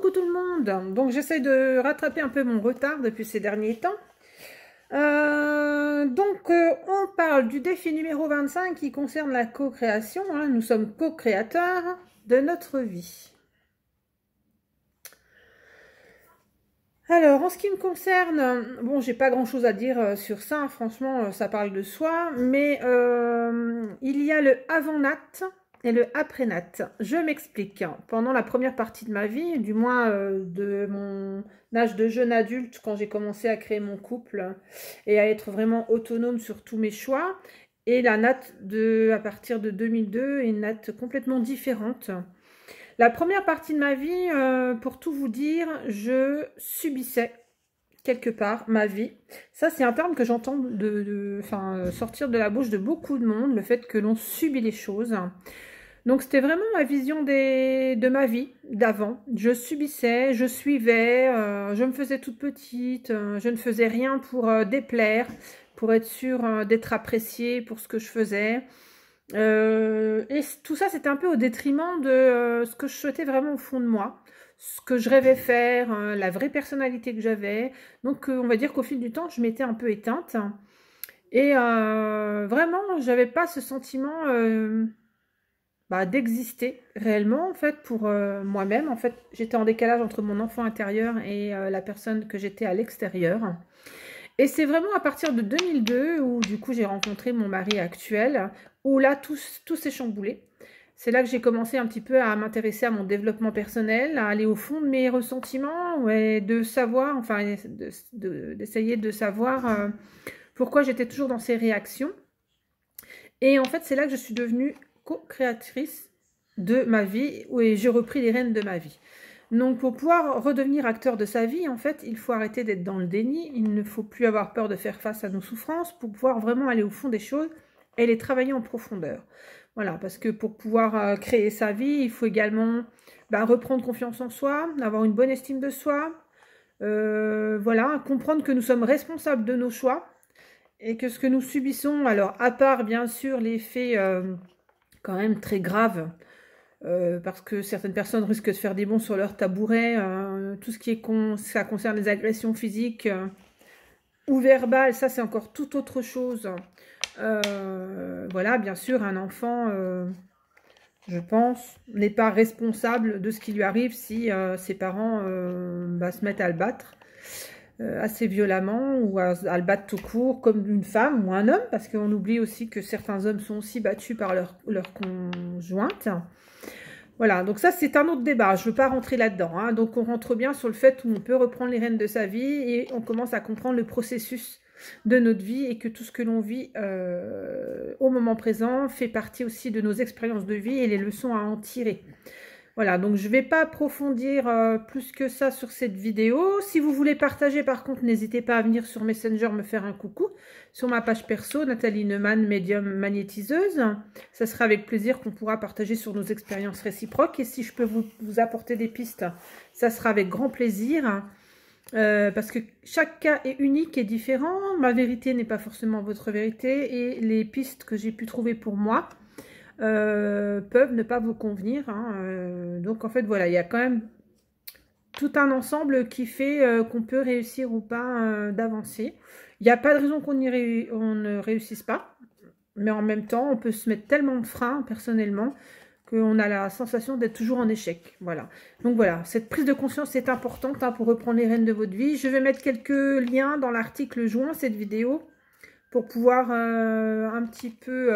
Coucou tout le monde. Donc j'essaie de rattraper un peu mon retard depuis ces derniers temps. On parle du défi numéro 25 qui concerne la co-création. Nous sommes co-créateurs de notre vie. Alors, en ce qui me concerne, bon, j'ai pas grand-chose à dire sur ça, franchement, ça parle de soi, mais il y a le avant-nat et le après-nat. Je m'explique. Pendant la première partie de ma vie, du moins de mon âge de jeune adulte, quand j'ai commencé à créer mon couple et à être vraiment autonome sur tous mes choix, et la nat à partir de 2002 est une nat complètement différente. La première partie de ma vie, pour tout vous dire, je subissais quelque part ma vie. Ça, c'est un terme que j'entends sortir de la bouche de beaucoup de monde, le fait que l'on subit les choses. Donc, c'était vraiment ma vision de ma vie d'avant. Je subissais, je suivais, je me faisais toute petite, je ne faisais rien pour déplaire, pour être sûre d'être appréciée pour ce que je faisais. Et tout ça, c'était un peu au détriment de ce que je souhaitais vraiment au fond de moi, ce que je rêvais faire, la vraie personnalité que j'avais. Donc, on va dire qu'au fil du temps, je m'étais un peu éteinte. Et vraiment, j'avais pas ce sentiment d'exister réellement, en fait, pour moi-même. En fait, j'étais en décalage entre mon enfant intérieur et la personne que j'étais à l'extérieur. Et c'est vraiment à partir de 2002 où du coup j'ai rencontré mon mari actuel, où là tout s'est chamboulé. C'est là que j'ai commencé un petit peu à m'intéresser à mon développement personnel, à aller au fond de mes ressentiments et de savoir, enfin d'essayer de savoir pourquoi j'étais toujours dans ces réactions. Et en fait c'est là que je suis devenue co-créatrice de ma vie et j'ai repris les rênes de ma vie. Donc, pour pouvoir redevenir acteur de sa vie, en fait, il faut arrêter d'être dans le déni. Il ne faut plus avoir peur de faire face à nos souffrances pour pouvoir vraiment aller au fond des choses et les travailler en profondeur. Voilà, parce que pour pouvoir créer sa vie, il faut également reprendre confiance en soi, avoir une bonne estime de soi. Voilà, comprendre que nous sommes responsables de nos choix et que ce que nous subissons, alors à part bien sûr les faits quand même très graves, parce que certaines personnes risquent de faire des bonds sur leur tabouret, tout ce qui est ça concerne les agressions physiques ou verbales, ça c'est encore tout autre chose. Voilà, bien sûr, un enfant, je pense, n'est pas responsable de ce qui lui arrive si ses parents se mettent à le battre assez violemment ou à le battre tout court, comme une femme ou un homme, parce qu'on oublie aussi que certains hommes sont aussi battus par leur conjointe. Voilà, donc ça c'est un autre débat, je ne veux pas rentrer là-dedans. Donc on rentre bien sur le fait où on peut reprendre les rênes de sa vie et on commence à comprendre le processus de notre vie et que tout ce que l'on vit au moment présent fait partie aussi de nos expériences de vie et les leçons à en tirer. Voilà, donc je ne vais pas approfondir plus que ça sur cette vidéo. Si vous voulez partager, par contre, n'hésitez pas à venir sur Messenger me faire un coucou. Sur ma page perso, Nathalie Neumann, médium magnétiseuse. Ça sera avec plaisir qu'on pourra partager sur nos expériences réciproques. Et si je peux vous apporter des pistes, ça sera avec grand plaisir. Parce que chaque cas est unique et différent. Ma vérité n'est pas forcément votre vérité. Et les pistes que j'ai pu trouver pour moi peuvent ne pas vous convenir. Donc en fait voilà, il y a quand même tout un ensemble qui fait qu'on peut réussir ou pas d'avancer. Il n'y a pas de raison qu'on ne réussisse pas, mais en même temps on peut se mettre tellement de freins personnellement qu'on a la sensation d'être toujours en échec. Voilà. Donc voilà, cette prise de conscience est importante pour reprendre les rênes de votre vie. Je vais mettre quelques liens dans l'article joint cette vidéo pour pouvoir un petit peu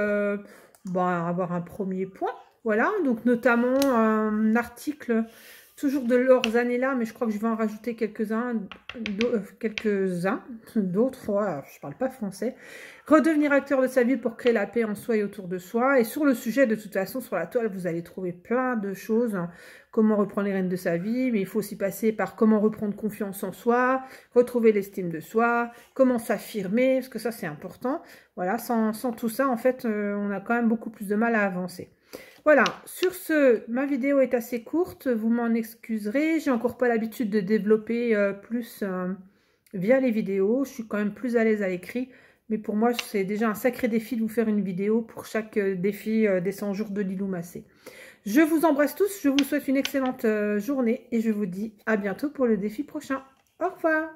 avoir un premier point. Voilà, donc notamment un article toujours de leurs années-là, mais je crois que je vais en rajouter quelques-uns d'autres. Voilà, je ne parle pas français. Redevenir acteur de sa vie pour créer la paix en soi et autour de soi. Et sur le sujet, de toute façon, sur la toile, vous allez trouver plein de choses. Comment reprendre les rênes de sa vie, mais il faut aussi passer par comment reprendre confiance en soi, retrouver l'estime de soi, comment s'affirmer, parce que ça, c'est important. Voilà, sans tout ça, en fait, on a quand même beaucoup plus de mal à avancer. Voilà, sur ce, ma vidéo est assez courte, vous m'en excuserez. J'ai encore pas l'habitude de développer plus via les vidéos. Je suis quand même plus à l'aise à l'écrit. Mais pour moi, c'est déjà un sacré défi de vous faire une vidéo pour chaque défi des 100 jours de Lilou Massé. Je vous embrasse tous, je vous souhaite une excellente journée et je vous dis à bientôt pour le défi prochain. Au revoir!